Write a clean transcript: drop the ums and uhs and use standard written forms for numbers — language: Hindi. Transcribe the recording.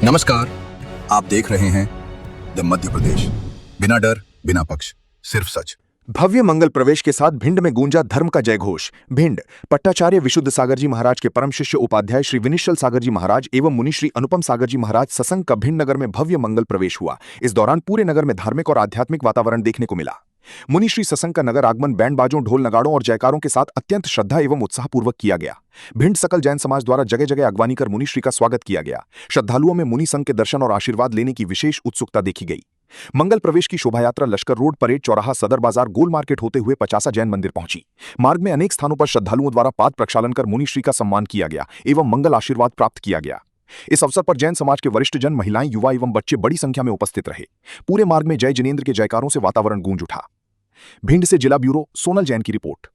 नमस्कार, आप देख रहे हैं द मध्य प्रदेश। बिना डर, बिना पक्ष, सिर्फ सच। भव्य मंगल प्रवेश के साथ भिंड में गूंजा धर्म का जयघोष। भिंड पट्टाचार्य विशुद्ध सागर जी महाराज के परम शिष्य उपाध्याय श्री विनिश्चल सागर जी महाराज एवं मुनि श्री अनुपम सागर जी महाराज सत्संग का भिंड नगर में भव्य मंगल प्रवेश हुआ। इस दौरान पूरे नगर में धार्मिक और आध्यात्मिक वातावरण देखने को मिला। मुनि श्री सत्संग का नगर आगमन बैंड बाजों, ढोल नगाड़ों और जयकारों के साथ अत्यंत श्रद्धा एवं उत्साहपूर्वक किया गया। भिंड सकल जैन समाज द्वारा जगह जगह अगवानी कर मुनि श्री का स्वागत किया गया। श्रद्धालुओं में मुनि संघ के दर्शन और आशीर्वाद लेने की विशेष उत्सुकता देखी गई। मंगल प्रवेश की शोभायात्रा लश्कर रोड, परेड चौराहा, सदर बाजार, गोल मार्केट होते हुए पचासा जैन मंदिर पहुंची। मार्ग में अनेक स्थानों पर श्रद्धालुओं द्वारा पाद प्रक्षालन कर मुनि श्री का सम्मान किया गया एवं मंगल आशीर्वाद प्राप्त किया गया। इस अवसर पर जैन समाज के वरिष्ठ जन, महिलाएं, युवा एवं बच्चे बड़ी संख्या में उपस्थित रहे। पूरे मार्ग में जय जिनेंद्र के जयकारों से वातावरण गूंज उठा। भिंड से जिला ब्यूरो सोनल जैन की रिपोर्ट।